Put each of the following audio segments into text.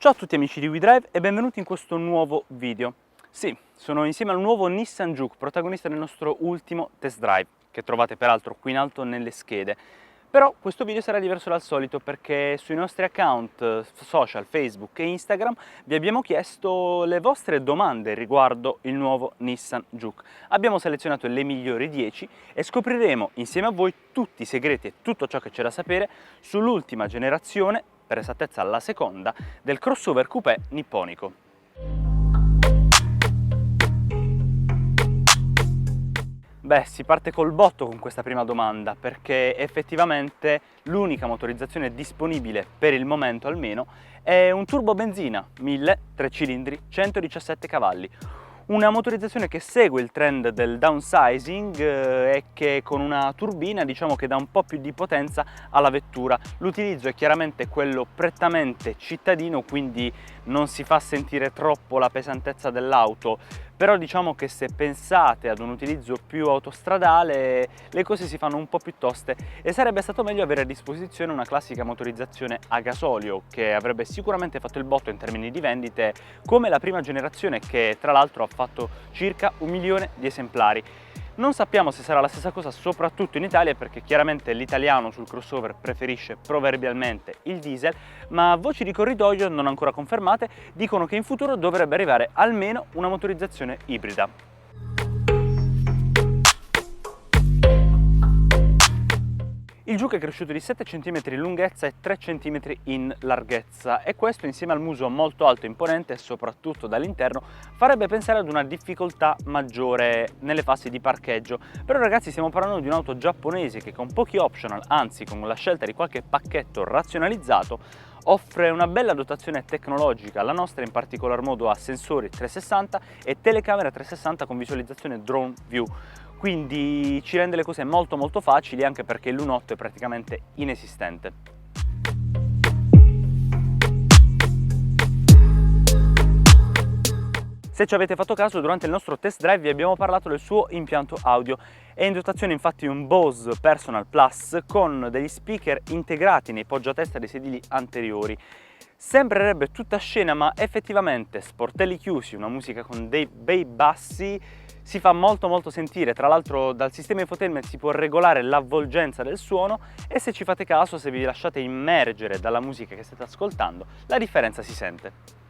Ciao a tutti amici di WeDrive e benvenuti in questo nuovo video. Sì, sono insieme al nuovo Nissan Juke, protagonista del nostro ultimo test drive, che trovate peraltro qui in alto nelle schede. Però questo video sarà diverso dal solito perché sui nostri account social, Facebook e Instagram vi abbiamo chiesto le vostre domande riguardo il nuovo Nissan Juke. Abbiamo selezionato le migliori 10 e scopriremo insieme a voi tutti i segreti e tutto ciò che c'è da sapere sull'ultima generazione, per esattezza la seconda, del crossover coupé nipponico. Beh, si parte col botto con questa prima domanda, perché effettivamente l'unica motorizzazione disponibile, per il momento almeno, è un turbo benzina 1000, 3 cilindri, 117 cavalli. Una motorizzazione che segue il trend del downsizing e che con una turbina diciamo che dà un po' più di potenza alla vettura. L'utilizzo è chiaramente quello prettamente cittadino, quindi non si fa sentire troppo la pesantezza dell'auto, però diciamo che se pensate ad un utilizzo più autostradale le cose si fanno un po' più toste e sarebbe stato meglio avere a disposizione una classica motorizzazione a gasolio che avrebbe sicuramente fatto il botto in termini di vendite, come la prima generazione che tra l'altro ha fatto circa 1 milione di esemplari. Non sappiamo se sarà la stessa cosa soprattutto in Italia, perché chiaramente l'italiano sul crossover preferisce proverbialmente il diesel, ma voci di corridoio non ancora confermate dicono che in futuro dovrebbe arrivare almeno una motorizzazione ibrida. Il Juke è cresciuto di 7 cm in lunghezza e 3 cm in larghezza e questo, insieme al muso molto alto e imponente, soprattutto dall'interno, farebbe pensare ad una difficoltà maggiore nelle fasi di parcheggio. Però ragazzi, stiamo parlando di un'auto giapponese che con pochi optional, anzi con la scelta di qualche pacchetto razionalizzato, offre una bella dotazione tecnologica. La nostra in particolar modo ha sensori 360 e telecamera 360 con visualizzazione drone view. Quindi ci rende le cose molto facili, anche perché il lunotto è praticamente inesistente. Se ci avete fatto caso, durante il nostro test drive vi abbiamo parlato del suo impianto audio. È in dotazione infatti un Bose Personal Plus con degli speaker integrati nei poggiatesta dei sedili anteriori. Sembrerebbe tutta scena, ma effettivamente sportelli chiusi, una musica con dei bei bassi, si fa molto sentire. Tra l'altro dal sistema infotainment si può regolare l'avvolgenza del suono e se ci fate caso, se vi lasciate immergere dalla musica che state ascoltando, la differenza si sente.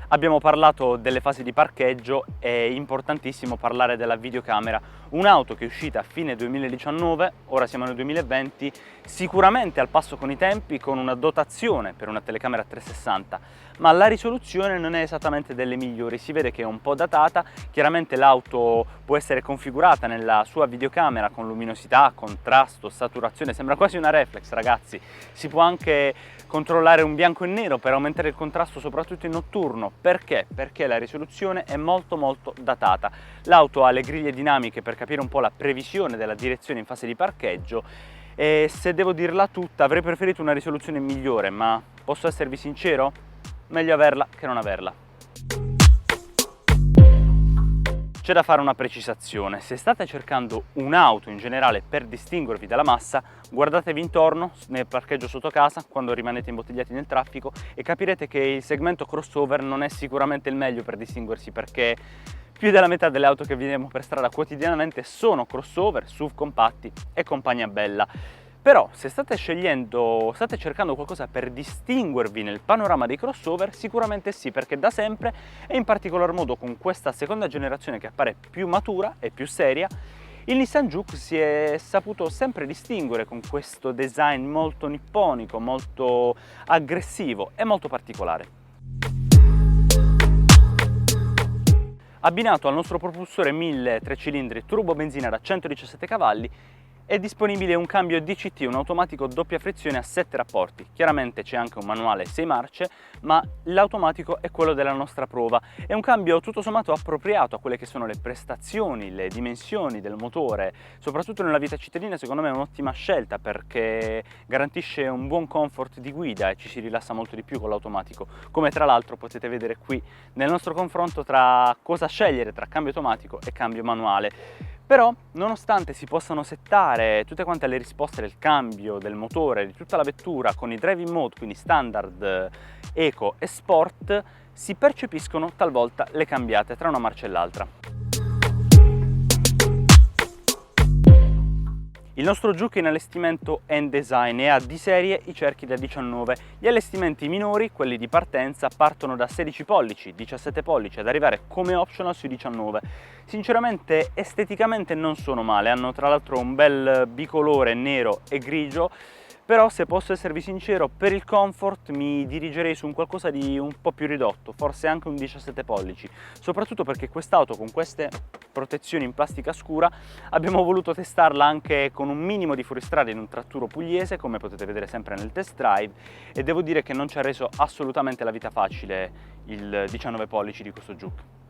Abbiamo parlato delle fasi di parcheggio, è importantissimo parlare della videocamera. Un'auto che è uscita a fine 2019, ora siamo nel 2020, sicuramente al passo con i tempi, con una dotazione per una telecamera 360, ma la risoluzione non è esattamente delle migliori, si vede che è un po' datata. Chiaramente l'auto può essere configurata nella sua videocamera con luminosità, contrasto, saturazione, sembra quasi una reflex ragazzi. Si può anche controllare un bianco e nero per aumentare il contrasto soprattutto in notturno. Perché? Perché la risoluzione è molto datata. L'auto ha le griglie dinamiche per capire un po' la previsione della direzione in fase di parcheggio e se devo dirla tutta avrei preferito una risoluzione migliore, ma posso esservi sincero? Meglio averla che non averla. C'è da fare una precisazione: se state cercando un'auto in generale per distinguervi dalla massa, guardatevi intorno nel parcheggio sotto casa quando rimanete imbottigliati nel traffico e capirete che il segmento crossover non è sicuramente il meglio per distinguersi, perché più della metà delle auto che vediamo per strada quotidianamente sono crossover, SUV compatti e compagnia bella. Però se state cercando qualcosa per distinguervi nel panorama dei crossover, sicuramente sì, perché da sempre, e in particolar modo con questa seconda generazione che appare più matura e più seria, il Nissan Juke si è saputo sempre distinguere con questo design molto nipponico, molto aggressivo e molto particolare. Abbinato al nostro propulsore 1000 3 cilindri turbo benzina da 117 cavalli, è disponibile un cambio DCT, un automatico doppia frizione a 7 rapporti. Chiaramente c'è anche un manuale 6 marce, ma l'automatico è quello della nostra prova. È un cambio tutto sommato appropriato a quelle che sono le prestazioni, le dimensioni del motore. Soprattutto nella vita cittadina secondo me è un'ottima scelta, perché garantisce un buon comfort di guida e ci si rilassa molto di più con l'automatico, come tra l'altro potete vedere qui nel nostro confronto tra cosa scegliere tra cambio automatico e cambio manuale. Però, nonostante si possano settare tutte quante le risposte del cambio, del motore, di tutta la vettura con i driving mode, quindi standard, eco e sport, si percepiscono talvolta le cambiate tra una marcia e l'altra. Il nostro Juke in allestimento N-Design e ha di serie i cerchi da 19. Gli allestimenti minori, quelli di partenza, partono da 16 pollici, 17 pollici ad arrivare come optional sui 19. Sinceramente esteticamente non sono male, hanno tra l'altro un bel bicolore nero e grigio, però se posso esservi sincero, per il comfort mi dirigerei su un qualcosa di un po' più ridotto, forse anche un 17 pollici, soprattutto perché quest'auto con queste protezioni in plastica scura abbiamo voluto testarla anche con un minimo di fuoristrada in un tratturo pugliese, come potete vedere sempre nel test drive, e devo dire che non ci ha reso assolutamente la vita facile il 19 pollici di questo Juke.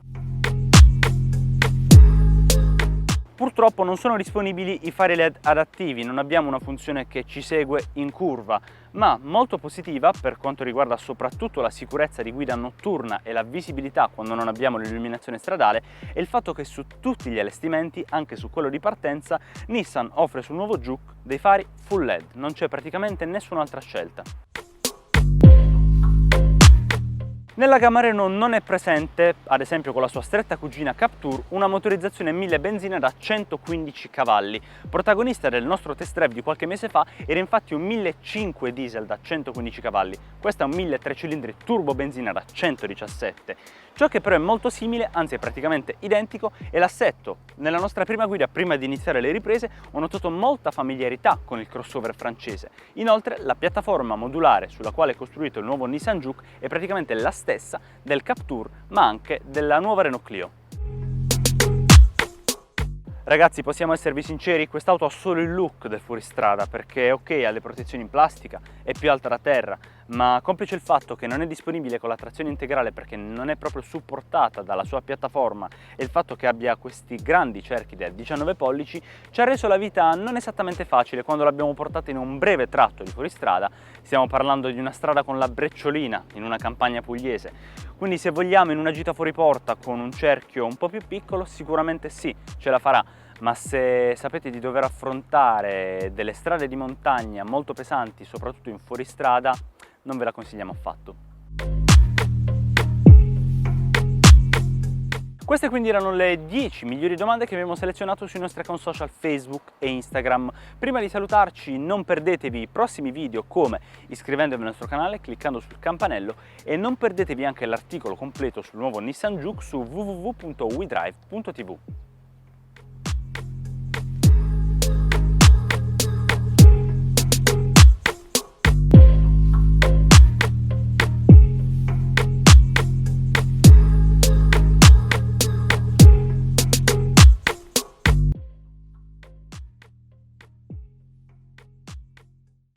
Purtroppo non sono disponibili i fari LED adattivi, non abbiamo una funzione che ci segue in curva, ma molto positiva per quanto riguarda soprattutto la sicurezza di guida notturna e la visibilità quando non abbiamo l'illuminazione stradale è il fatto che su tutti gli allestimenti, anche su quello di partenza, Nissan offre sul nuovo Juke dei fari full LED, non c'è praticamente nessun'altra scelta. Nella gamma Renault non è presente, ad esempio con la sua stretta cugina Captur, una motorizzazione 1000 benzina da 115 cavalli. Protagonista del nostro test drive di qualche mese fa era infatti un 1500 diesel da 115 cavalli. Questo è un 1003 cilindri turbo benzina da 117. Ciò che però è molto simile, anzi è praticamente identico, è l'assetto. Nella nostra prima guida, prima di iniziare le riprese, ho notato molta familiarità con il crossover francese. Inoltre, la piattaforma modulare sulla quale è costruito il nuovo Nissan Juke è praticamente la stessa del Captur, ma anche della nuova Renault Clio. Ragazzi, possiamo esservi sinceri, quest'auto ha solo il look del fuoristrada perché ok, ha le protezioni in plastica, è più alta da terra, ma complice il fatto che non è disponibile con la trazione integrale perché non è proprio supportata dalla sua piattaforma e il fatto che abbia questi grandi cerchi da 19 pollici ci ha reso la vita non esattamente facile quando l'abbiamo portata in un breve tratto di fuoristrada. Stiamo parlando di una strada con la brecciolina in una campagna pugliese, quindi se vogliamo in una gita fuori porta con un cerchio un po' più piccolo sicuramente sì, ce la farà. Ma se sapete di dover affrontare delle strade di montagna molto pesanti, soprattutto in fuoristrada, non ve la consigliamo affatto. Queste quindi erano le 10 migliori domande che abbiamo selezionato sui nostri account social Facebook e Instagram. Prima di salutarci non perdetevi i prossimi video come iscrivendovi al nostro canale, cliccando sul campanello e non perdetevi anche l'articolo completo sul nuovo Nissan Juke su www.wedrive.tv.